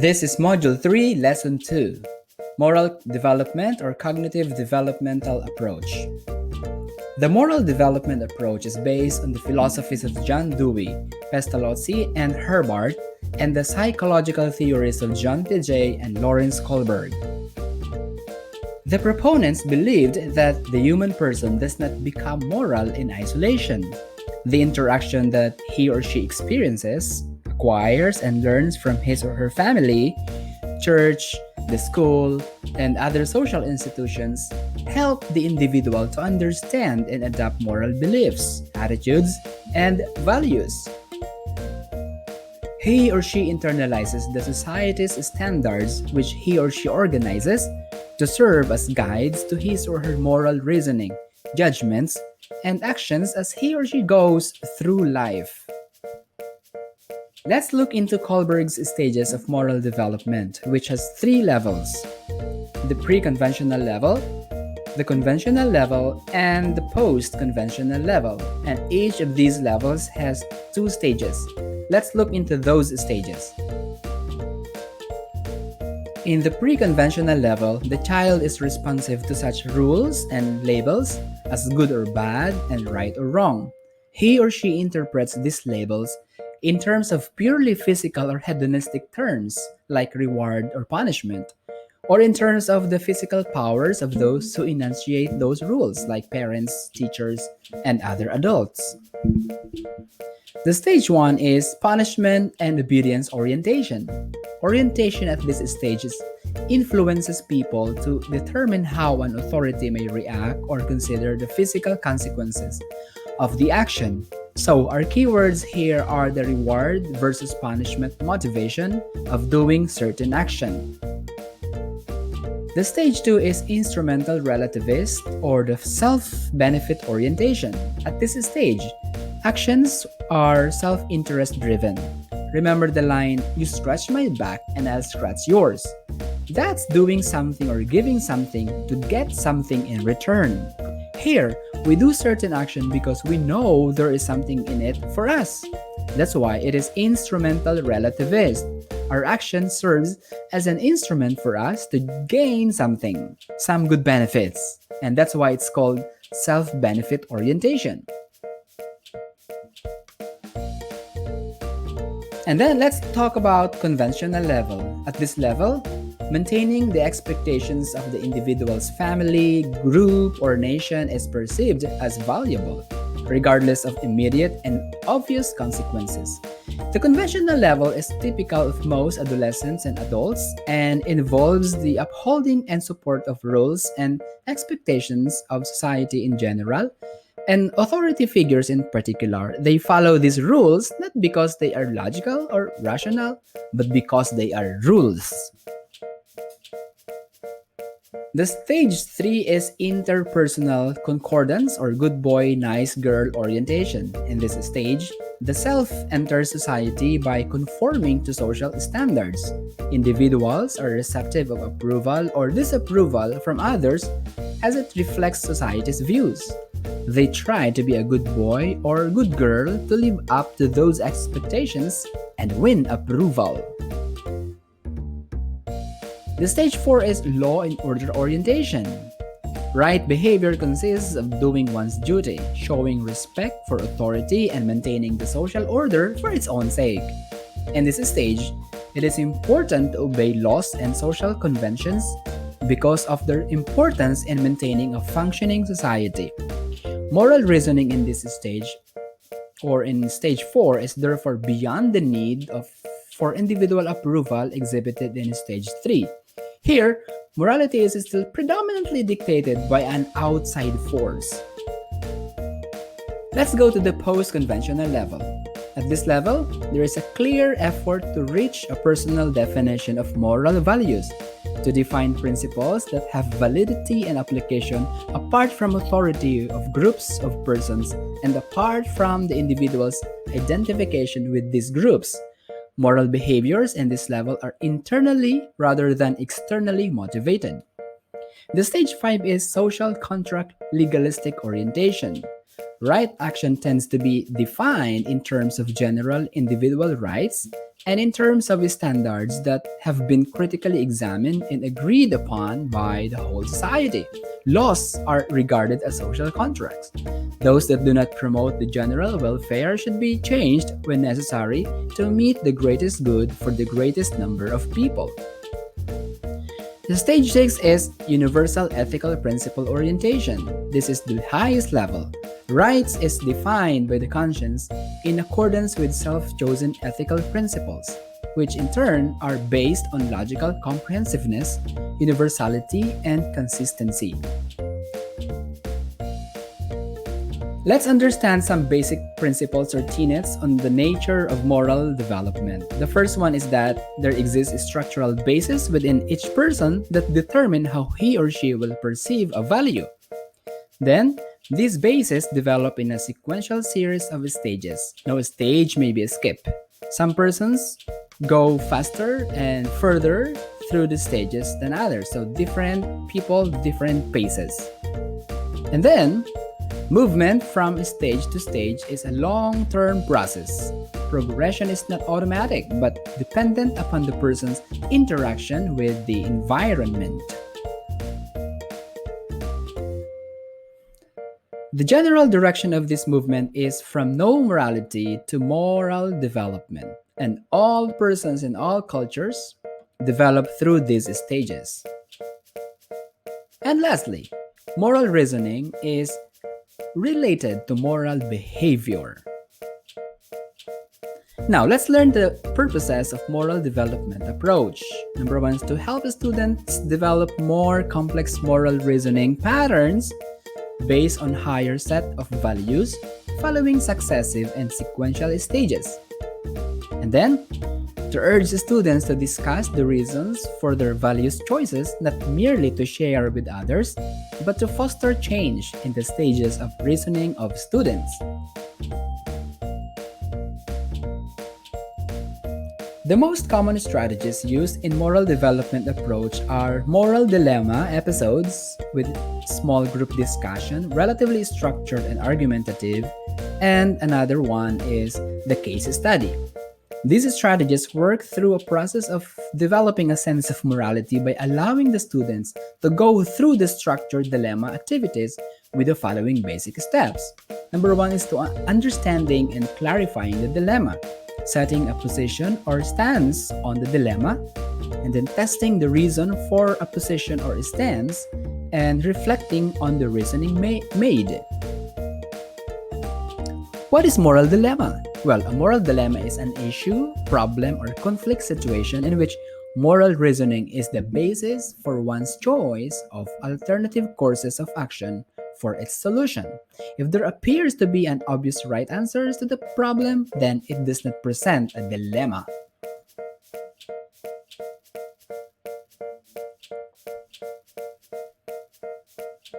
This is Module 3, Lesson 2, Moral Development or Cognitive Developmental Approach. The moral development approach is based on the philosophies of John Dewey, Pestalozzi, and Herbart, and the psychological theories of John Piaget and Lawrence Kohlberg. The proponents believed that the human person does not become moral in isolation. The interaction that he or she experiences, acquires, and learns from his or her family, church, the school, and other social institutions help the individual to understand and adopt moral beliefs, attitudes, and values. He or she internalizes the society's standards which he or she organizes to serve as guides to his or her moral reasoning, judgments, and actions as he or she goes through life. Let's look into Kohlberg's stages of moral development, which has 3 levels: the pre-conventional level, the conventional level, and the post-conventional level. And each of these levels has 2 stages. Let's look into those stages. In the pre-conventional level, the child is responsive to such rules and labels as good or bad and right or wrong. He or she interprets these labels in terms of purely physical or hedonistic terms, like reward or punishment, or in terms of the physical powers of those who enunciate those rules, like parents, teachers, and other adults. The stage 1 is punishment and obedience orientation. Orientation at this stage influences people to determine how an authority may react or consider the physical consequences of the action. So our keywords here are the reward versus punishment motivation of doing certain action. The stage 2 is instrumental relativist or the self-benefit orientation. At this stage, actions are self-interest driven. Remember the line, "You scratch my back and I'll scratch yours." That's doing something or giving something to get something in return. Here, we do certain action because we know there is something in it for us. That's why it is instrumental relativist. Our action serves as an instrument for us to gain something, some good benefits. And that's why it's called self-benefit orientation. And then let's talk about conventional level. At this level, maintaining the expectations of the individual's family, group, or nation is perceived as valuable, regardless of immediate and obvious consequences. The conventional level is typical of most adolescents and adults and involves the upholding and support of rules and expectations of society in general, and authority figures in particular. They follow these rules not because they are logical or rational, but because they are rules. The stage 3 is interpersonal concordance or good boy, nice girl orientation. In this stage, the self enters society by conforming to social standards. Individuals are receptive of approval or disapproval from others as it reflects society's views. They try to be a good boy or good girl to live up to those expectations and win approval. The stage 4 is law and order orientation. Right behavior consists of doing one's duty, showing respect for authority, and maintaining the social order for its own sake. In this stage, it is important to obey laws and social conventions because of their importance in maintaining a functioning society. Moral reasoning in this stage, or in stage 4, is therefore beyond the need for individual approval exhibited in stage 3. Here, morality is still predominantly dictated by an outside force. Let's go to the post-conventional level. At this level, there is a clear effort to reach a personal definition of moral values, to define principles that have validity and application apart from authority of groups of persons and apart from the individual's identification with these groups. Moral behaviors in this level are internally rather than externally motivated. The stage 5 is social contract legalistic orientation. Right action tends to be defined in terms of general individual rights and in terms of standards that have been critically examined and agreed upon by the whole society. Laws are regarded as social contracts. Those that do not promote the general welfare should be changed when necessary to meet the greatest good for the greatest number of people. The stage 6 is Universal Ethical Principle Orientation. This is the highest level. Rights is defined by the conscience in accordance with self-chosen ethical principles, which in turn are based on logical comprehensiveness, universality, and consistency. Let's understand some basic principles or tenets on the nature of moral development. The first one is that there exists a structural basis within each person that determine how he or she will perceive a value. Then, these bases develop in a sequential series of stages. Now, a stage may be a skip. Some persons go faster and further through the stages than others. So different people, different paces. And then, movement from stage to stage is a long-term process. Progression is not automatic but dependent upon the person's interaction with the environment. The general direction of this movement is from no morality to moral development, and all persons in all cultures develop through these stages. And lastly, moral reasoning is related to moral behavior. Now, let's learn the purposes of moral development approach. Number one is to help students develop more complex moral reasoning patterns based on higher set of values following successive and sequential stages. And then, to urge students to discuss the reasons for their values choices, not merely to share with others, but to foster change in the stages of reasoning of students. The most common strategies used in moral development approach are moral dilemma episodes with small group discussion, relatively structured and argumentative, and another one is the case study. These strategies work through a process of developing a sense of morality by allowing the students to go through the structured dilemma activities with the following basic steps. Number one is to understanding and clarifying the dilemma, setting a position or stance on the dilemma, and then testing the reason for a position or stance and reflecting on the reasoning made. What is moral dilemma? Well, a moral dilemma is an issue, problem, or conflict situation in which moral reasoning is the basis for one's choice of alternative courses of action for its solution. If there appears to be an obvious right answer to the problem, then it does not present a dilemma.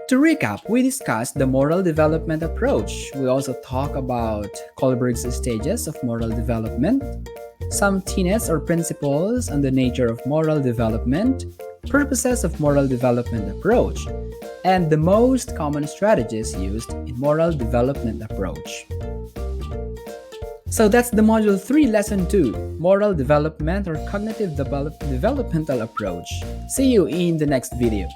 To recap, we discussed the moral development approach. We also talk about Kohlberg's stages of moral development, some tenets or principles on the nature of moral development, purposes of moral development approach, and the most common strategies used in moral development approach. So that's the Module 3, Lesson 2, Moral Development or Cognitive Developmental Approach. See you in the next video.